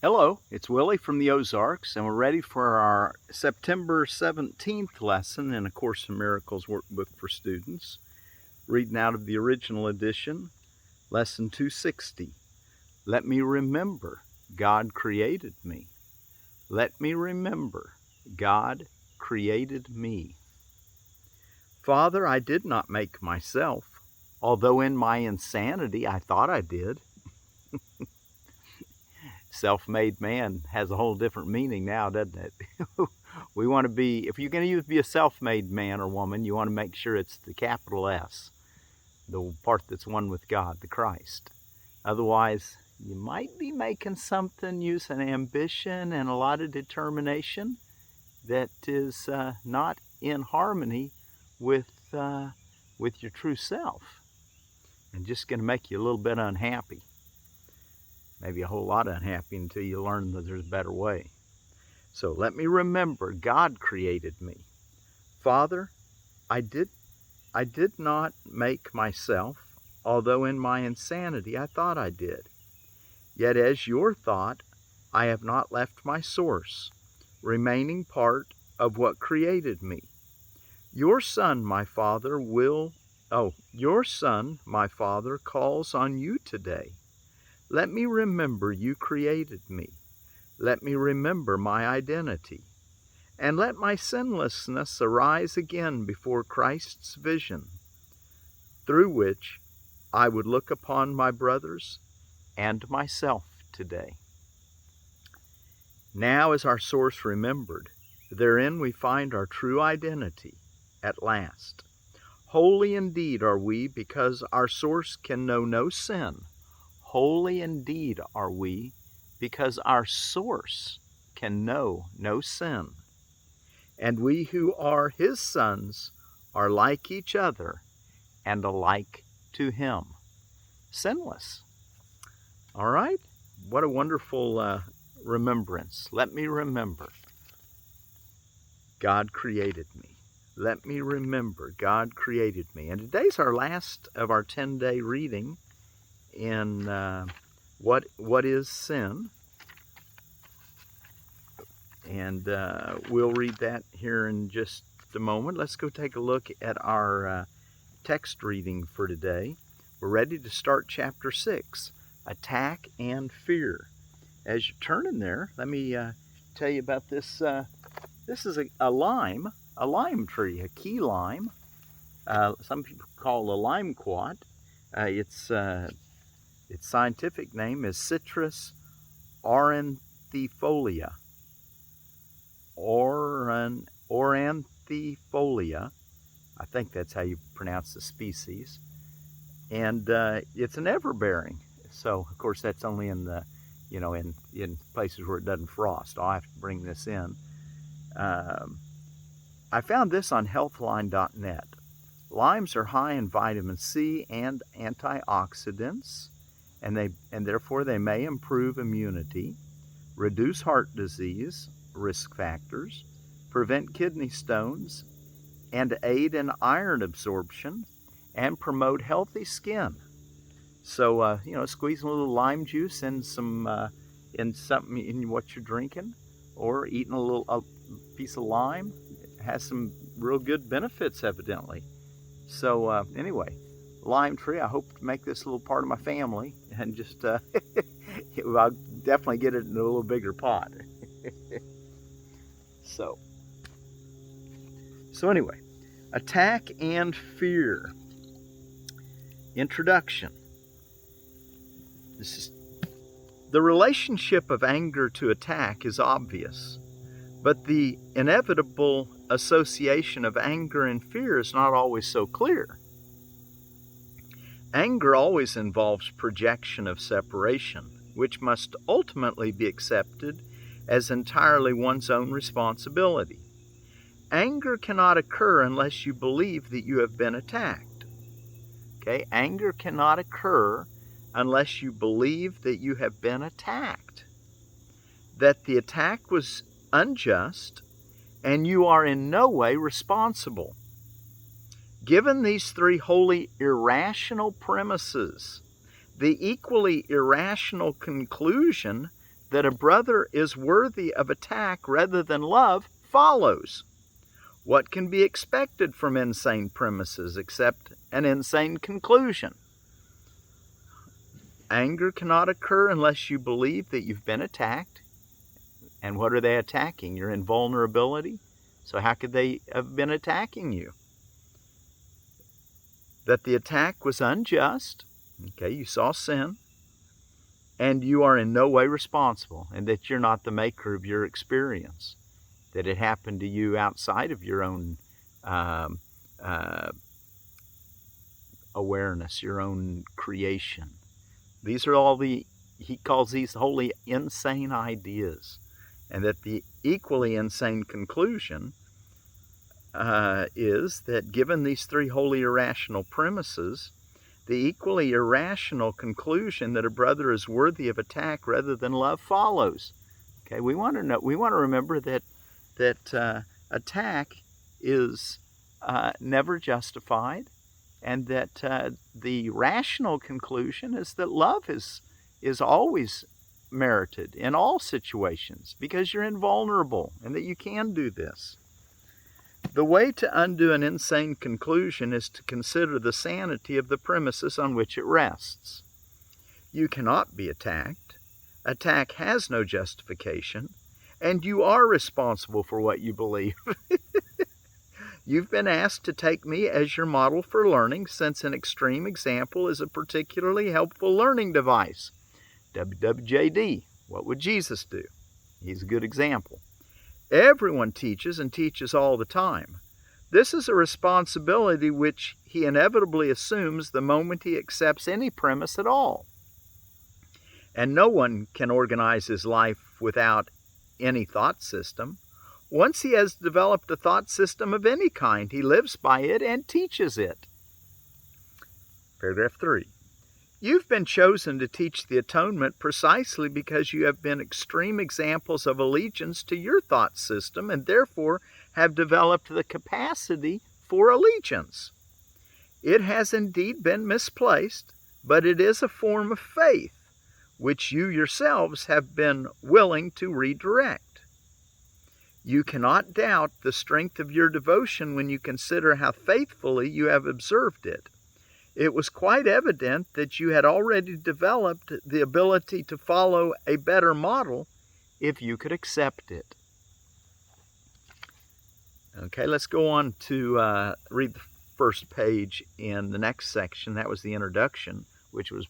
Hello, it's Willie from the Ozarks, and we're ready for our September 17th lesson in A Course in Miracles workbook for students. Reading out of the original edition, lesson 260. Let me remember God created me. Let me remember God created me. Father, I did not make myself, although in my insanity I thought I did. Self-made man has a whole different meaning now, doesn't it? We want to be, if you're going to be a self-made man or woman, you want to make sure it's the capital S, the part that's one with God, the Christ. Otherwise, you might be making something using ambition and a lot of determination that is not in harmony with your true self, and just going to make you a little bit unhappy. Maybe a whole lot unhappy until you learn that there's a better way. So let me remember God created me. Father, I did not make myself, although in my insanity I thought I did. Yet as your thought, I have not left my source, remaining part of what created me. Your Son, my Father, calls on you today. Let me remember you created me. Let me remember my identity. And let my sinlessness arise again before Christ's vision, through which I would look upon my brothers and myself today. Now is our source remembered. Therein we find our true identity at last. Holy indeed are we, because our source can know no sin. Holy indeed are we, because our source can know no sin. And we who are his sons are like each other and alike to him. Sinless. All right? What a wonderful remembrance. Let me remember God created me. Let me remember God created me. And today's our last of our 10-day reading in what is sin, and we'll read that here in just a moment. Let's go take a look at our text reading for today. We're ready to start chapter 6, Attack and Fear. As you turn in there, let me tell you about this. This is a lime tree, a key lime. Some people call it a limequat. Its scientific name is Citrus aurantifolia. Aurantifolia. I think that's how you pronounce the species. And it's an everbearing. So, of course, that's only in the, in places where it doesn't frost. I'll have to bring this in. I found this on healthline.net. Limes are high in vitamin C and antioxidants, and therefore they may improve immunity, reduce heart disease risk factors, prevent kidney stones, and aid in iron absorption, and promote healthy skin. So, squeezing a little lime juice in in something in what you're drinking, or eating a piece of lime, has some real good benefits, evidently. So, anyway, lime tree, I hope to make this a little part of my family, and just, I'll definitely get it in a little bigger pot. So anyway, attack and fear. Introduction. The relationship of anger to attack is obvious, but the inevitable association of anger and fear is not always so clear. Anger always involves projection of separation, which must ultimately be accepted as entirely one's own responsibility. Anger cannot occur unless you believe that you have been attacked. Okay? Anger cannot occur unless you believe that you have been attacked, that the attack was unjust, and you are in no way responsible. Given these three wholly irrational premises, the equally irrational conclusion that a brother is worthy of attack rather than love follows. What can be expected from insane premises except an insane conclusion? Anger cannot occur unless you believe that you've been attacked. And what are they attacking? Your invulnerability? So how could they have been attacking you? That the attack was unjust. Okay, you saw sin. And you are in no way responsible. And that you're not the maker of your experience. That it happened to you outside of your own awareness, your own creation. These are all he calls these wholly insane ideas. And that the equally insane conclusion is that given these three wholly irrational premises, the equally irrational conclusion that a brother is worthy of attack rather than love follows. Okay, we want to remember that attack is never justified, and that the rational conclusion is that love is always merited in all situations because you're invulnerable and that you can do this. The way to undo an insane conclusion is to consider the sanity of the premises on which it rests. You cannot be attacked. Attack has no justification, and you are responsible for what you believe. You've been asked to take me as your model for learning, since an extreme example is a particularly helpful learning device. WWJD, what would Jesus do? He's a good example. Everyone teaches and teaches all the time. This is a responsibility which he inevitably assumes the moment he accepts any premise at all. And no one can organize his life without any thought system. Once he has developed a thought system of any kind, he lives by it and teaches it. Paragraph 3. You've been chosen to teach the atonement precisely because you have been extreme examples of allegiance to your thought system and therefore have developed the capacity for allegiance. It has indeed been misplaced, but it is a form of faith which you yourselves have been willing to redirect. You cannot doubt the strength of your devotion when you consider how faithfully you have observed it. It was quite evident that you had already developed the ability to follow a better model if you could accept it. Okay, let's go on to read the first page in the next section. That was the introduction, which was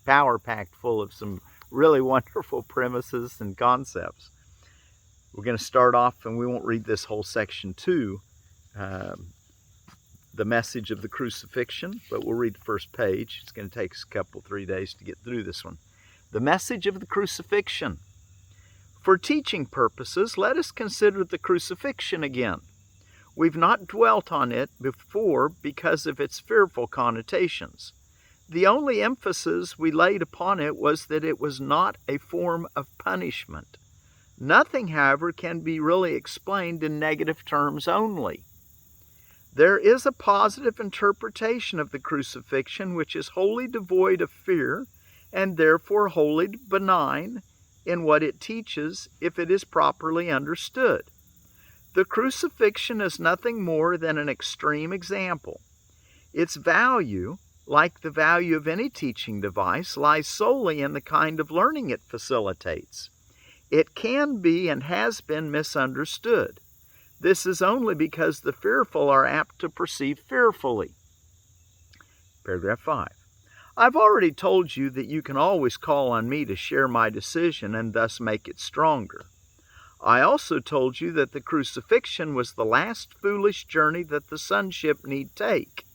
power-packed full of some really wonderful premises and concepts. We're going to start off, and we won't read this whole section too, the message of the crucifixion, but we'll read the first page. It's going to take us a 3 days to get through this one. The message of the crucifixion. For teaching purposes, let us consider the crucifixion again. We've not dwelt on it before because of its fearful connotations. The only emphasis we laid upon it was that it was not a form of punishment. Nothing, however, can be really explained in negative terms only. There is a positive interpretation of the crucifixion which is wholly devoid of fear and therefore wholly benign in what it teaches if it is properly understood. The crucifixion is nothing more than an extreme example. Its value, like the value of any teaching device, lies solely in the kind of learning it facilitates. It can be and has been misunderstood. This is only because the fearful are apt to perceive fearfully. Paragraph 5. I've already told you that you can always call on me to share my decision and thus make it stronger. I also told you that the crucifixion was the last foolish journey that the sonship need take,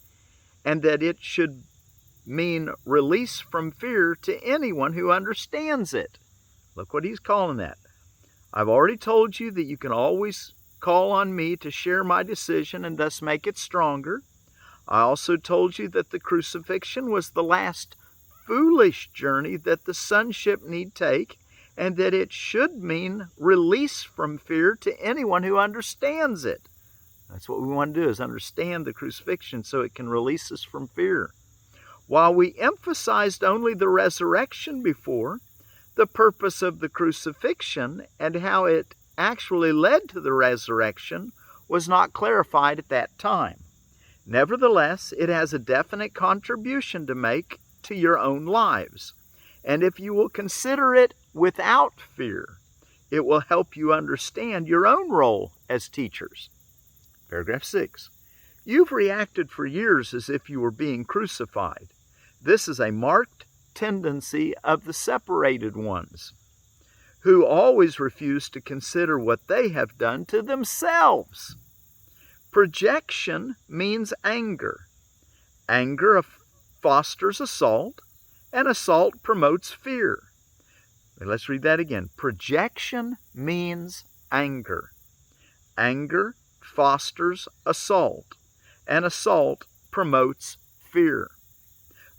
and that it should mean release from fear to anyone who understands it. Look what he's calling that. I've already told you that you can always call on me to share my decision and thus make it stronger. I also told you that the crucifixion was the last foolish journey that the sonship need take, and that it should mean release from fear to anyone who understands it. That's what we want to do, is understand the crucifixion so it can release us from fear. While we emphasized only the resurrection before, The purpose of the crucifixion and how it actually led to the resurrection was not clarified at that time. Nevertheless, it has a definite contribution to make to your own lives. And if you will consider it without fear, it will help you understand your own role as teachers. Paragraph 6. You've reacted for years as if you were being crucified. This is a marked tendency of the separated ones, who always refuse to consider what they have done to themselves. Projection means anger. Anger fosters assault, and assault promotes fear. Let's read that again. Projection means anger. Anger fosters assault, and assault promotes fear.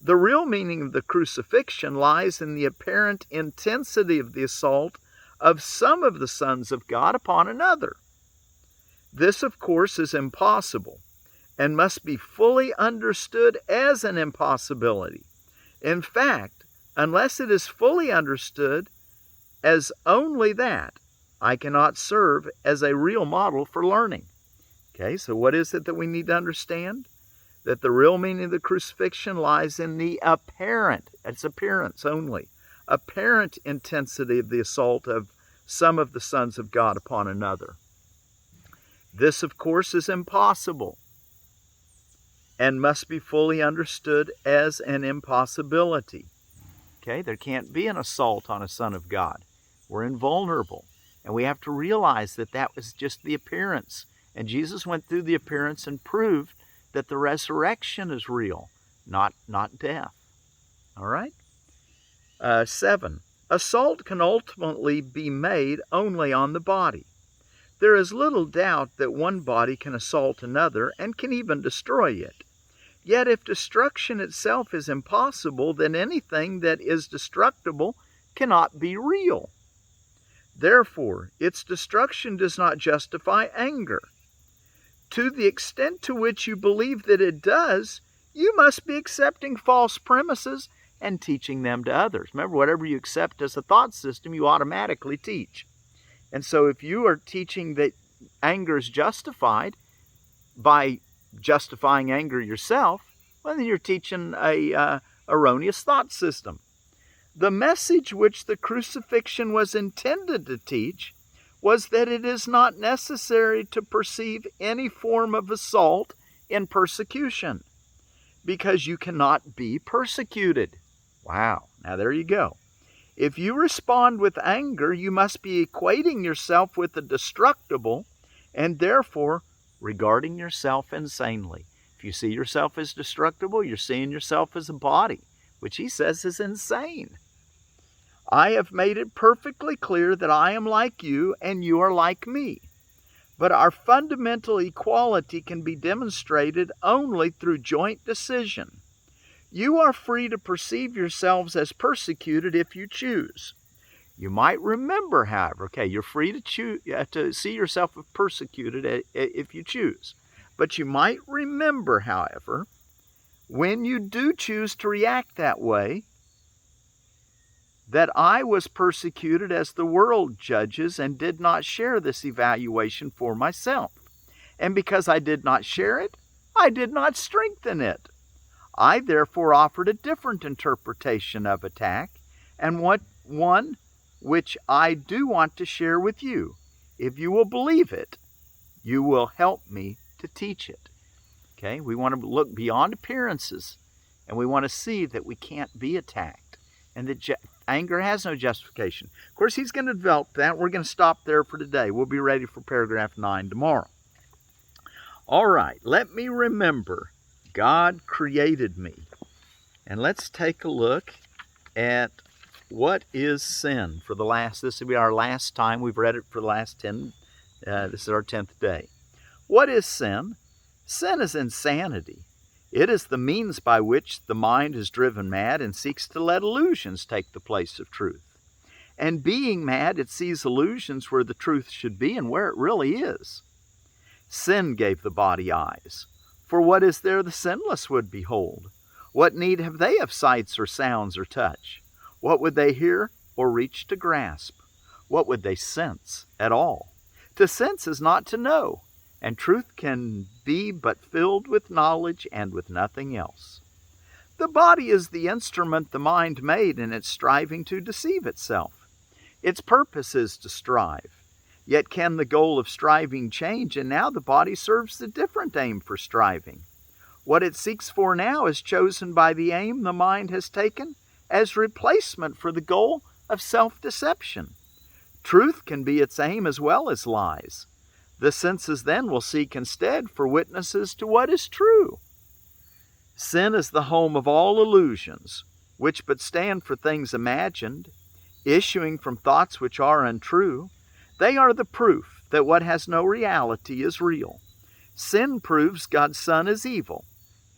The real meaning of the crucifixion lies in the apparent intensity of the assault of some of the sons of God upon another. This, of course, is impossible and must be fully understood as an impossibility. In fact, unless it is fully understood as only that, I cannot serve as a real model for learning. Okay, so what is it that we need to understand? That the real meaning of the crucifixion lies in the apparent, it's appearance only, apparent intensity of the assault of some of the sons of God upon another. This, of course, is impossible and must be fully understood as an impossibility. Okay, there can't be an assault on a son of God. We're invulnerable, and we have to realize that that was just the appearance. And Jesus went through the appearance and proved that the resurrection is real, not death. All right? 7. Assault can ultimately be made only on the body. There is little doubt that one body can assault another and can even destroy it. Yet if destruction itself is impossible, then anything that is destructible cannot be real. Therefore, its destruction does not justify anger. To the extent to which you believe that it does, you must be accepting false premises and teaching them to others. Remember, whatever you accept as a thought system, you automatically teach. And so if you are teaching that anger is justified by justifying anger yourself, well, then you're teaching a erroneous thought system. The message which the crucifixion was intended to teach was that it is not necessary to perceive any form of assault in persecution, because you cannot be persecuted. Wow, now there you go. If you respond with anger, you must be equating yourself with the destructible and therefore regarding yourself insanely. If you see yourself as destructible, you're seeing yourself as a body, which he says is insane. I have made it perfectly clear that I am like you and you are like me. But our fundamental equality can be demonstrated only through joint decision. You are free to perceive yourselves as persecuted if you choose. You might remember, however, you're free to choose to see yourself as persecuted if you choose. But you might remember, however, when you do choose to react that way, that I was persecuted as the world judges and did not share this evaluation for myself. And because I did not share it, I did not strengthen it. I therefore offered a different interpretation of attack, and one which I do want to share with you. If you will believe it, you will help me to teach it. Okay, we want to look beyond appearances, and we want to see that we can't be attacked, and that anger has no justification. Of course, he's going to develop that. We're going to stop there for today. We'll be ready for paragraph 9 tomorrow. All right, let me remember. God created me. And let's take a look at what is sin for this will be our last time. We've read it for the last 10, this is our 10th day. What is sin? Sin is insanity. It is the means by which the mind is driven mad and seeks to let illusions take the place of truth. And being mad, it sees illusions where the truth should be and where it really is. Sin gave the body eyes. For what is there the sinless would behold? What need have they of sights or sounds or touch? What would they hear? or reach to grasp. What would they sense at all? To sense is not to know, and truth can be but filled with knowledge and with nothing else. The body is the instrument the mind made in its striving to deceive itself. Its purpose is to strive. Yet can the goal of striving change, and now the body serves a different aim for striving. What it seeks for now is chosen by the aim the mind has taken as replacement for the goal of self-deception. Truth can be its aim as well as lies. The senses then will seek instead for witnesses to what is true. Sin is the home of all illusions, which but stand for things imagined, issuing from thoughts which are untrue. They are the proof that what has no reality is real. Sin proves God's Son is evil.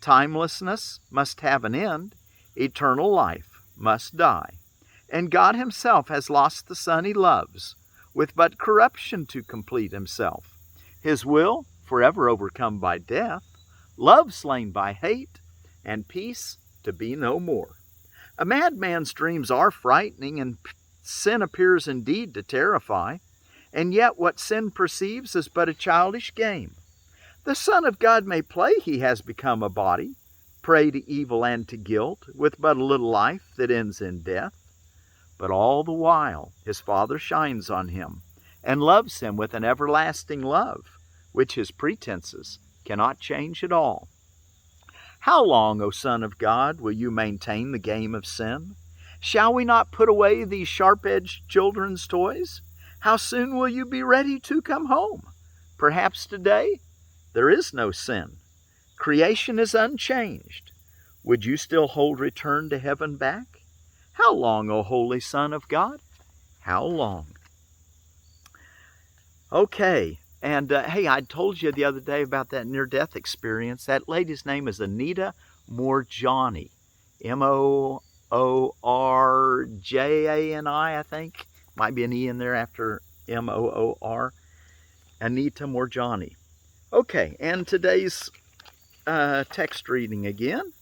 Timelessness must have an end. Eternal life must die. And God himself has lost the Son he loves, with but corruption to complete himself. His will forever overcome by death, love slain by hate, and peace to be no more. A madman's dreams are frightening, and sin appears indeed to terrify. And yet what sin perceives is but a childish game. The Son of God may play he has become a body, prey to evil and to guilt, with but a little life that ends in death. But all the while his Father shines on him, and loves him with an everlasting love, which his pretenses cannot change at all. How long, O Son of God, will you maintain the game of sin? Shall we not put away these sharp-edged children's toys? How soon will you be ready to come home? Perhaps today? There is no sin. Creation is unchanged. Would you still hold return to heaven back? How long, O Holy Son of God? How long? Okay, and hey, I told you the other day about that near-death experience. That lady's name is Anita Moorjani, Moorjani, I think. Might be an E in there after Moor. Anita Moorjani. Okay, and today's text reading again.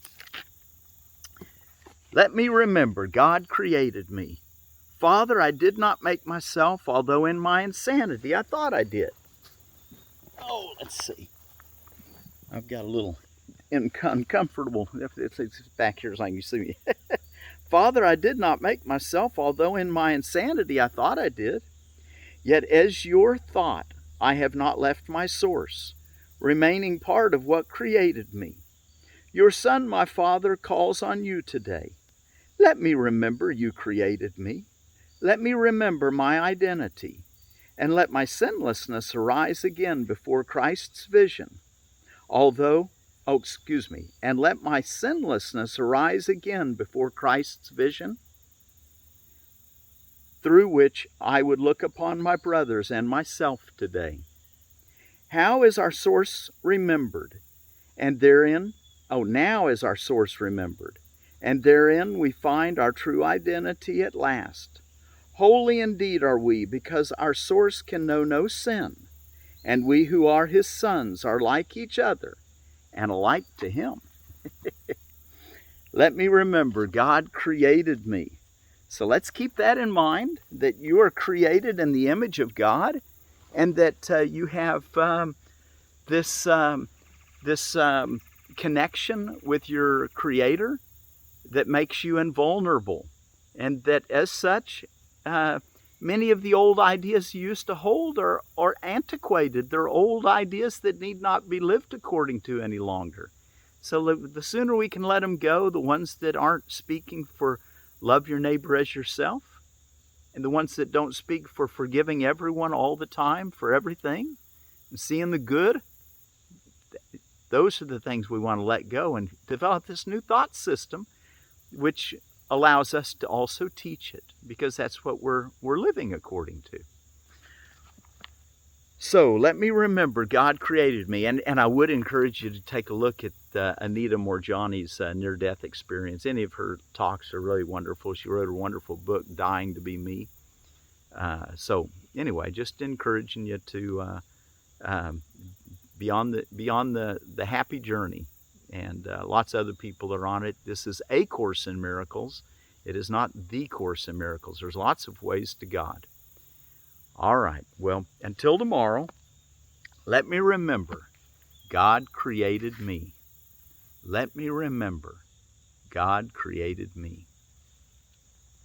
Let me remember, God created me. Father, I did not make myself, although in my insanity I thought I did. Oh, let's see. I've got a little uncomfortable, it's back here so you can see me. Father, I did not make myself, although in my insanity I thought I did. Yet as your thought, I have not left my source, remaining part of what created me. Your Son, my Father, calls on you today. Let me remember you created me. Let me remember my identity, and let my sinlessness arise again before Christ's vision. And let my sinlessness arise again before Christ's vision, through which I would look upon my brothers and myself today. How is our source remembered? And therein, now is our source remembered, and therein we find our true identity at last. Holy indeed are we, because our source can know no sin, and we who are his sons are like each other, and alike to him. Let me remember, God created me. So let's keep that in mind, that you are created in the image of God, and that you have this connection with your Creator that makes you invulnerable, and that as such, many of the old ideas you used to hold are antiquated. They're old ideas that need not be lived according to any longer. So the sooner we can let them go, the ones that aren't speaking for love your neighbor as yourself, and the ones that don't speak for forgiving everyone all the time for everything, and seeing the good, those are the things we want to let go and develop this new thought system, which allows us to also teach it, because that's what we're living according to. So let me remember, God created me, and I would encourage you to take a look at Anita Moorjani's near-death experience. Any of her talks are really wonderful. She wrote a wonderful book, Dying to Be Me. So anyway, just encouraging you to beyond the happy journey, and lots of other people are on it. This is A Course in Miracles. It is not the Course in Miracles. There's lots of ways to God. All right, well, until tomorrow, let me remember God created me. Let me remember God created me.